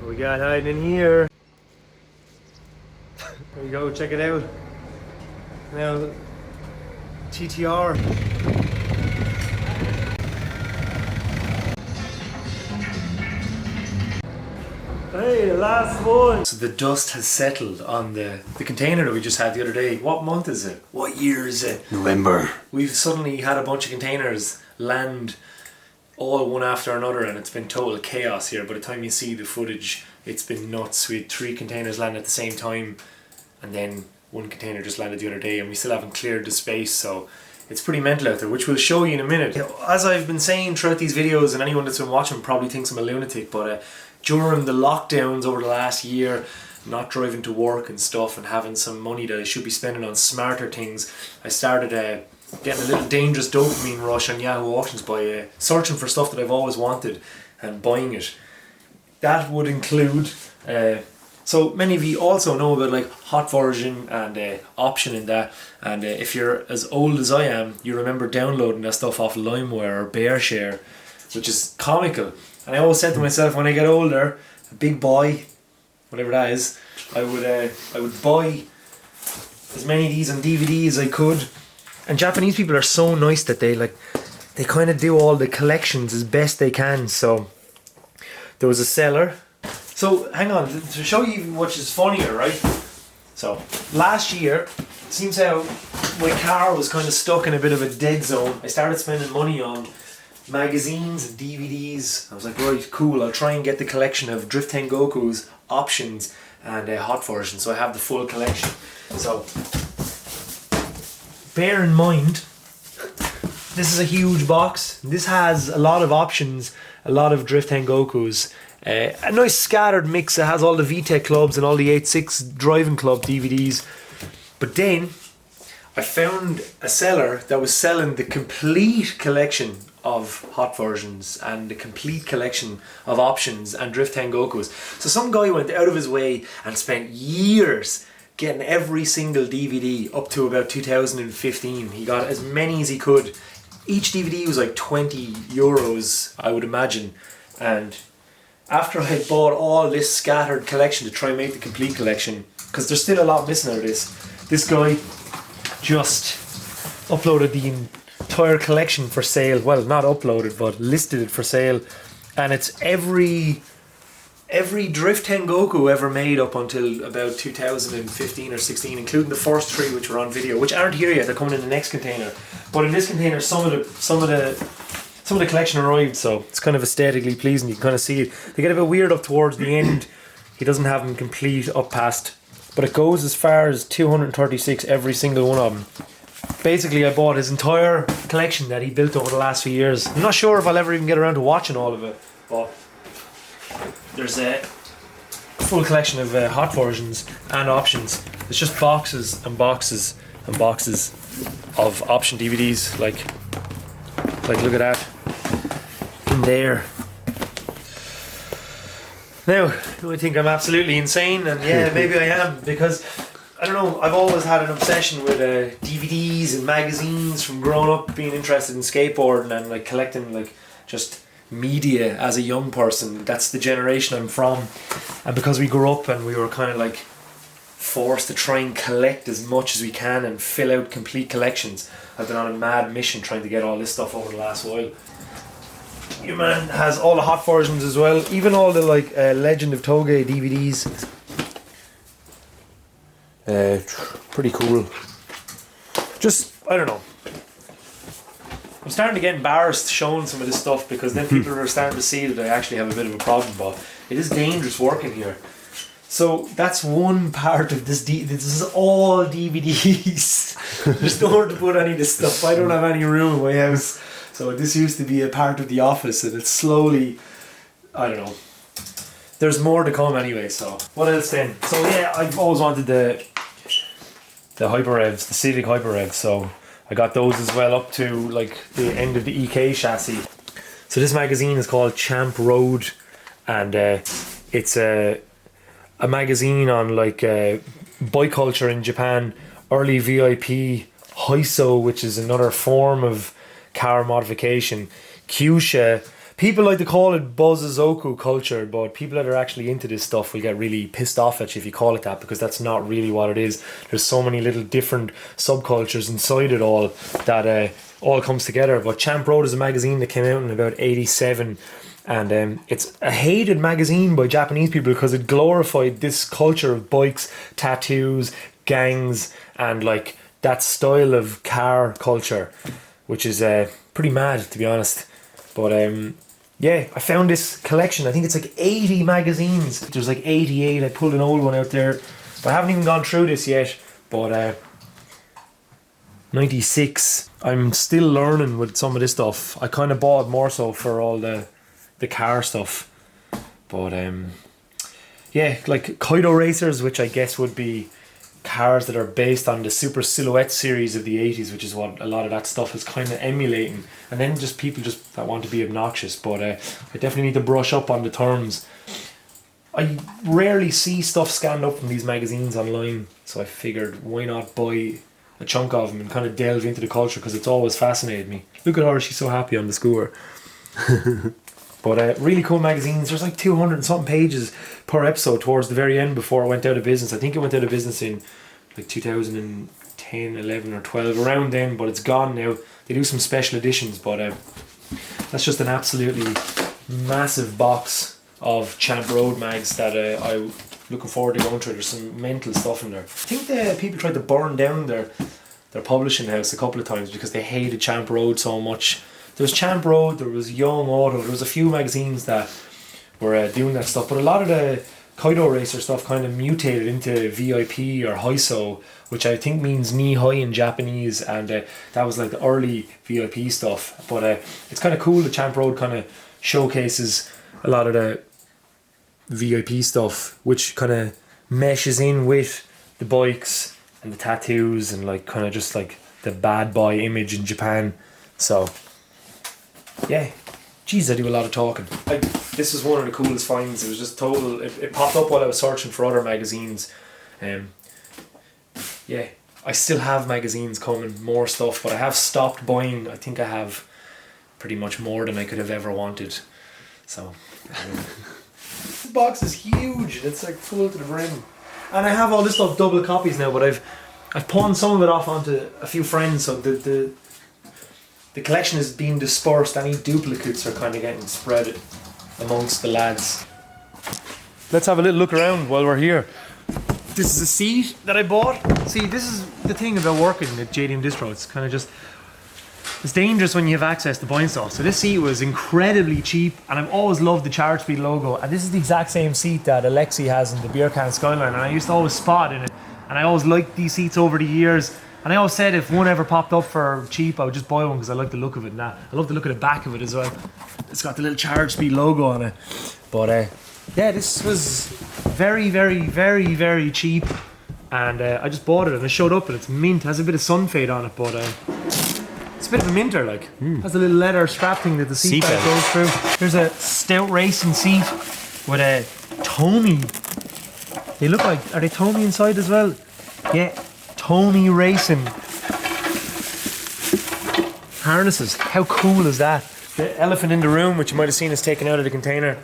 What we got hiding in here? There you go, check it out. Now, TTR. Hey, the last one! So the dust has settled on the container that we just had the other day. What month is it? What year is it? November. We've suddenly had a bunch of containers land all one after another, and it's been total chaos here. By the time you see the footage, it's been nuts. We had 3 containers land at the same time, and then 1 container just landed the other day, and we still haven't cleared the space, so it's pretty mental out there, which we'll show you in a minute. As I've been saying throughout these videos, and anyone that's been watching probably thinks I'm a lunatic, but during the lockdowns over the last year, not driving to work and stuff and having some money that I should be spending on smarter things, I started getting a little dangerous dopamine rush on Yahoo Auctions by searching for stuff that I've always wanted and buying it. That would include, so many of you also know about like hot version and option in that, and if you're as old as I am, you remember downloading that stuff off LimeWire or BearShare, which is comical. And I always said to myself, when I get older, a big boy, whatever that is, I would buy as many of these on DVD as I could. And Japanese people are so nice that they kind of do all the collections as best they can. So there was a seller. So hang on, to show you which is funnier, right? So last year, it seems how my car was kind of stuck in a bit of a dead zone. I started spending money on magazines and DVDs. I was like, right, cool, I'll try and get the collection of Drift Tengoku's options and hot version, so I have the full collection. So bear in mind, this is a huge box. This has a lot of options, a lot of Drift Tengoku's, a nice scattered mix. It has all the VTEC clubs and all the 8.6 driving club DVDs. But then I found a seller that was selling the complete collection of hot versions and the complete collection of options and Drift Tengoku's. So some guy went out of his way and spent years getting every single DVD up to about 2015. He got as many as he could. Each DVD was like 20 euros, I would imagine. And after I had bought all this scattered collection to try and make the complete collection, because there's still a lot missing out of this guy just uploaded the entire collection for sale. Well, not uploaded, but listed it for sale, and it's every Drift Tengoku ever made up until about 2015 or 16, including the first 3 which were on video, which aren't here yet. They're coming in the next container. But in this container, some of the collection arrived, so it's kind of aesthetically pleasing. You can kind of see it. They get a bit weird up towards the end. He doesn't have them complete up past, but it goes as far as 236, every single one of them. Basically, I bought his entire collection that he built over the last few years. I'm not sure if I'll ever even get around to watching all of it, but there's a full collection of hot versions and options. It's just boxes and boxes and boxes of option DVDs. Like look at that in there. Now, you might think I'm absolutely insane, and yeah, maybe I am, because I don't know, I've always had an obsession with DVDs and magazines from growing up, being interested in skateboarding and like collecting like just media as a young person. That's the generation I'm from, and because we grew up and we were kind of like forced to try and collect as much as we can and fill out complete collections, I've been on a mad mission trying to get all this stuff over the last while. Your man has all the hot versions as well, even all the like Legend of Toge DVDs. Pretty cool. Just, I don't know, I'm starting to get embarrassed showing some of this stuff, because then people are starting to see that I actually have a bit of a problem, but it is dangerous working here. So that's one part of this. This is all DVDs. There's nowhere to put any of this stuff. I don't have any room in my house. So this used to be a part of the office, and it's slowly, I don't know. There's more to come anyway, so. What else then? So yeah, I've always wanted the Hyper Revs, the Civic Hyper Revs, so I got those as well up to like the end of the EK chassis. So this magazine is called Champ Road, and it's a magazine on like bike culture in Japan, early VIP, Heiso, which is another form of car modification, Kyusha, People like to call it Bozozoku culture, but people that are actually into this stuff will get really pissed off at you if you call it that, because that's not really what it is. There's so many little different subcultures inside it all that all comes together. But Champ Road is a magazine that came out in about 87, and it's a hated magazine by Japanese people because it glorified this culture of bikes, tattoos, gangs, and like that style of car culture, which is pretty mad, to be honest. But yeah, I found this collection. I think it's like 80 magazines. There's like 88. I pulled an old one out there, but I haven't even gone through this yet. But 96. I'm still learning with some of this stuff. I kind of bought more so for all the car stuff. But yeah, like Kaido racers, which I guess would be cars that are based on the Super Silhouette series of the 80s, which is what a lot of that stuff is kind of emulating. And then just people just that want to be obnoxious. But I definitely need to brush up on the terms. I rarely see stuff scanned up from these magazines online, so I figured why not buy a chunk of them and kind of delve into the culture, because it's always fascinated me. Look at her, she's so happy on the scooter. But really cool magazines. There's like 200 and something pages per episode towards the very end before it went out of business. I think it went out of business in like 2010, 11 or 12, around then, but it's gone now. They do some special editions, but that's just an absolutely massive box of Champ Road mags that I'm looking forward to going through. There's some mental stuff in there. I think the people tried to burn down their publishing house a couple of times because they hated Champ Road so much. There was Champ Road, there was Young Auto, there was a few magazines that were doing that stuff, but a lot of the Kaido racer stuff kind of mutated into VIP or Haiso, which I think means knee high in Japanese, and that was like the early VIP stuff. But it's kind of cool that Champ Road kind of showcases a lot of the VIP stuff, which kind of meshes in with the bikes and the tattoos and like kind of just like the bad boy image in Japan. So yeah, geez, I do a lot of talking. This was one of the coolest finds. It was just total. It popped up while I was searching for other magazines. Yeah, I still have magazines coming, more stuff, but I have stopped buying. I think I have pretty much more than I could have ever wanted. So this box is huge. It's like full to the brim, and I have all this stuff double copies now. But I've pawned some of it off onto a few friends, so the collection is being dispersed. Any duplicates are kind of getting spread amongst the lads. Let's have a little look around while we're here. This is a seat that I bought. See, this is the thing about working at JDM Distro. It's kind of just, it's dangerous when you have access to buying stuff. So this seat was incredibly cheap, and I've always loved the Charge Speed logo. And this is the exact same seat that Alexi has in the Beer Can Skyline, and I used to always spot in it. And I always liked these seats over the years. And I always said if one ever popped up for cheap, I would just buy one because I like the look of it. Now I love the look of the back of it as well. It's got the little Charge Speed logo on it. But yeah, this was very, very, very, very cheap, and I just bought it and it showed up and it's mint. It has a bit of sun fade on it, but it's a bit of a minter. Like has a little leather strap thing that the seat belt goes through. There's a stout racing seat with a Tomy. They look like, are they Tomy inside as well? Yeah. Tomy Racing harnesses. How cool is that? The elephant in the room, which you might have seen, is taken out of the container.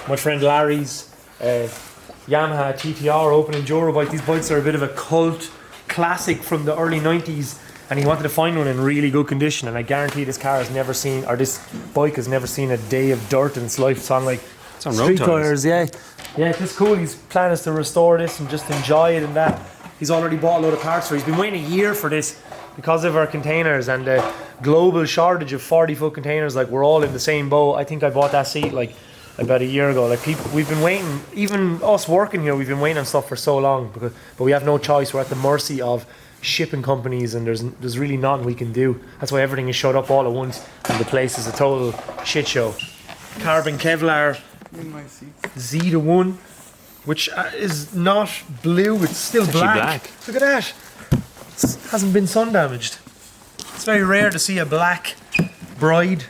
My friend Larry's Yamaha TTR open enduro bike. These bikes are a bit of a cult classic from the early 90s, and he wanted to find one in really good condition, and I guarantee this car has never seen, or this bike has never seen a day of dirt in its life. It's on like street tires. Yeah, it's cool. His plan is to restore this and just enjoy it, and that. He's already bought a load of parts for it. He's been waiting a year for this because of our containers and the global shortage of 40-foot containers. Like, we're all in the same boat. I think I bought that seat like about a year ago. Like, people, we've been waiting, even us working here, we've been waiting on stuff for so long, but we have no choice. We're at the mercy of shipping companies, and there's really nothing we can do. That's why everything is showed up all at once, and the place is a total shit show. Carbon Kevlar Z1. Which is not blue, it's still black. Look at that. It hasn't been sun damaged. It's very rare to see a black Bride.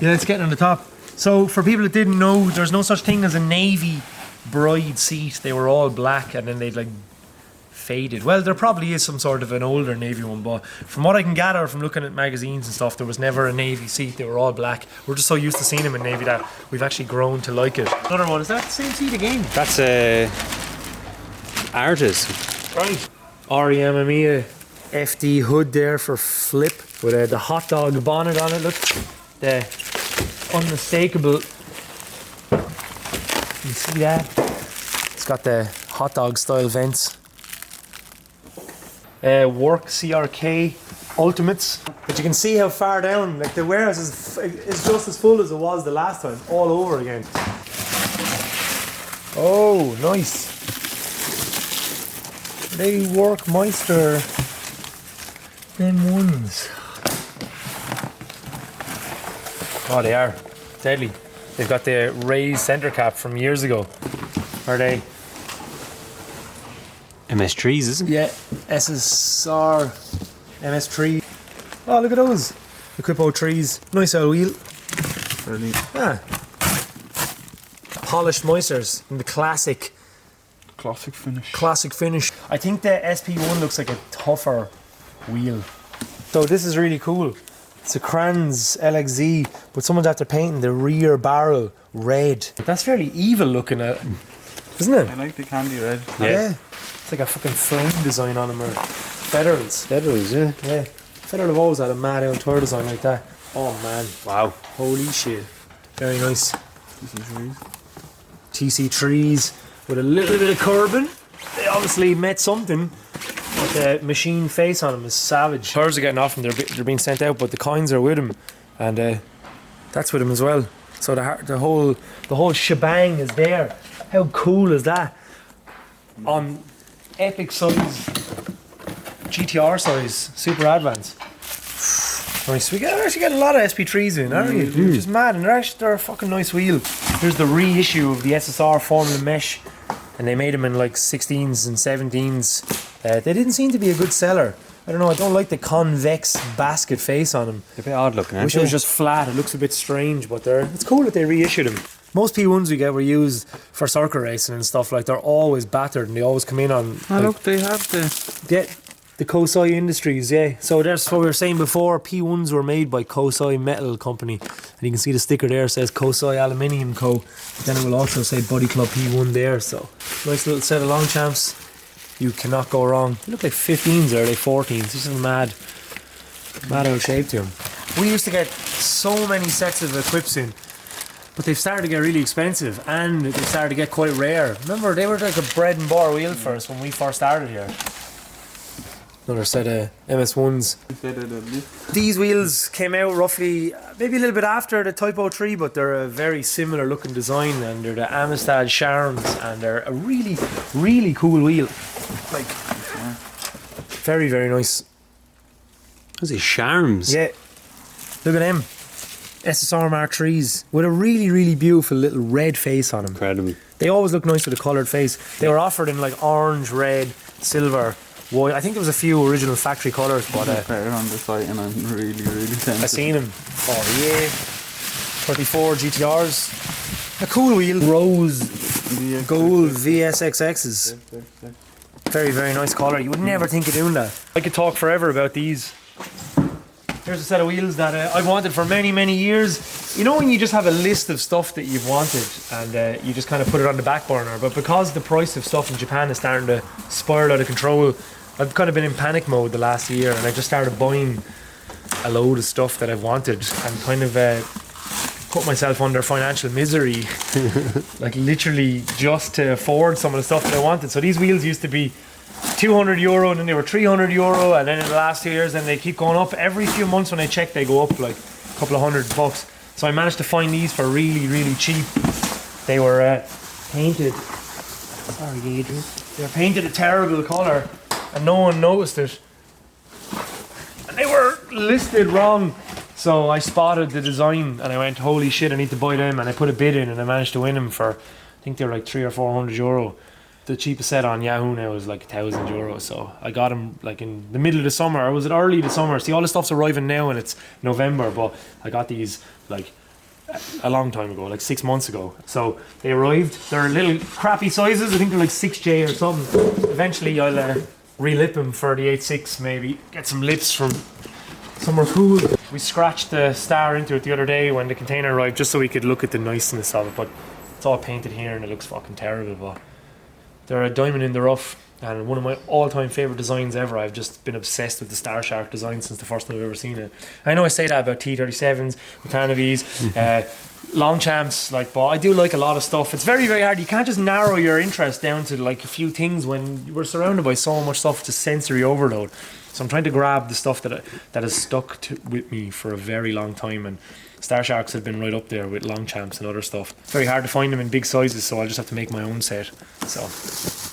Yeah, it's getting on the top. So for people that didn't know, there's no such thing as a navy Bride seat. They were all black, and then they'd like faded. Well, there probably is some sort of an older navy one, but from what I can gather from looking at magazines and stuff, there was never a navy seat. They were all black. We're just so used to seeing them in navy that we've actually grown to like it. Another one, is that the same seat again? That's Artis. Right. Yamaha FD hood there for flip with the hot dog bonnet on it. Look, the unmistakable. You see that? It's got the hot dog style vents. Work CRK Ultimates. But you can see how far down, like the warehouse is just as full as it was the last time, all over again. Oh, nice. They work Meister. Them ones. Oh, they are deadly. They've got the raised centre cap from years ago. Are they? MS3s, isn't it? Yeah, SSR, MS3. Oh, look at those. The Equipo 3s. Nice old wheel. Really? Yeah. Polished Meisters in the classic finish. I think the SP1 looks like a tougher wheel. So this is really cool. It's a Kranz LXZ, but someone's after painting the rear barrel red. That's fairly evil looking at, isn't it? I like the candy red. Yeah. It's like a fucking frame design on them, or Federals. Federals, yeah. Yeah. Federal have always had a mad outdoor design like that. Oh man. Wow. Holy shit. Very nice. TC3s. TC3s with a little bit of curbing. They obviously met something. But the machine face on them is savage. Cars are getting off and they're being sent out, but the coins are with them, and that's with them as well. So the whole shebang is there. How cool is that? On epic size, GTR size, super advance. Nice. We actually get a lot of SP3s in, aren't we? Which is mad, and they're a fucking nice wheel. Here's the reissue of the SSR Formula Mesh, and they made them in like 16s and 17s. They didn't seem to be a good seller. I don't know, I don't like the convex basket face on them. They're a bit odd looking, aren't Wish it was just flat, it looks a bit strange, but it's cool that they reissued them. Most P1s we get were used for circuit racing and stuff, like they're always battered and they always come in on... Oh, look, they have the Kosei Industries, yeah. So that's what we were saying before, P1s were made by Kosei Metal Company. And you can see the sticker there says Kosei Aluminium Co. Then it will also say Buddy Club P1 there, so nice little set of Longchamps. You cannot go wrong. They look like 15s or like 14s. This is mad old shape to them. We used to get so many sets of Equips in, but they've started to get really expensive and they started to get quite rare. Remember, they were like a bread and butter wheel for us when we first started here. Another set of MS1s. These wheels came out roughly, maybe a little bit after the Type 03, but they're a very similar looking design, and they're the Amistad Charms, and they're a really, really cool wheel. Like, very, very nice. Those are Charms. Yeah. Look at them. SSR Mark 3s with a really, really beautiful little red face on them. Incredible. They always look nice with a coloured face. They were offered in like orange, red, silver, white. I think there was a few original factory colours, but better on the site, and I'm really tempted. I seen them. Oh yeah. 34 GTRs. A cool wheel. Rose gold VSXXs. Very, very nice colour. You would never think of doing that. I could talk forever about these. Here's a set of wheels that I've wanted for many, many years. You know when you just have a list of stuff that you've wanted and you just kind of put it on the back burner, but because the price of stuff in Japan is starting to spiral out of control, I've kind of been in panic mode the last year, and I just started buying a load of stuff that I've wanted and kind of put myself under financial misery, like literally just to afford some of the stuff that I wanted. So these wheels used to be €200 and then they were €300, and then in the last 2 years then they keep going up. Every few months when I check they go up like a couple of $100. So I managed to find these for really, really cheap. They were painted, sorry Adrian, they were painted a terrible colour and no one noticed it, and they were listed wrong. So I spotted the design and I went, holy shit, I need to buy them, and I put a bid in and I managed to win them for, I think they were like €300 or €400. The cheapest set on Yahoo now is like €1,000, so I got them like in the middle of the summer, or was it early the summer? See, all the stuff's arriving now and it's November, but I got these like a long time ago, like 6 months ago. So they arrived, they're little crappy sizes, I think they're like 6J or something. Eventually I'll relip them for the 8.6 maybe. Get some lips from somewhere cool. We scratched the star into it the other day when the container arrived just so we could look at the niceness of it, but it's all painted here and it looks fucking terrible. But they're a diamond in the rough and one of my all-time favourite designs ever. I've just been obsessed with the Star Shark design since the first time I've ever seen it. I know I say that about T37s, Mechanovies, Longchamps, like, but I do like a lot of stuff. It's very, very hard. You can't just narrow your interest down to like a few things when we're surrounded by so much stuff. It's a sensory overload. So I'm trying to grab the stuff that has stuck with me for a very long time, and Star Sharks have been right up there with Longchamps and other stuff. It's very hard to find them in big sizes, so I'll just have to make my own set. So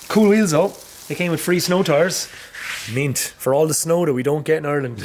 cool wheels though. They came with free snow tires. Mint for all the snow that we don't get in Ireland.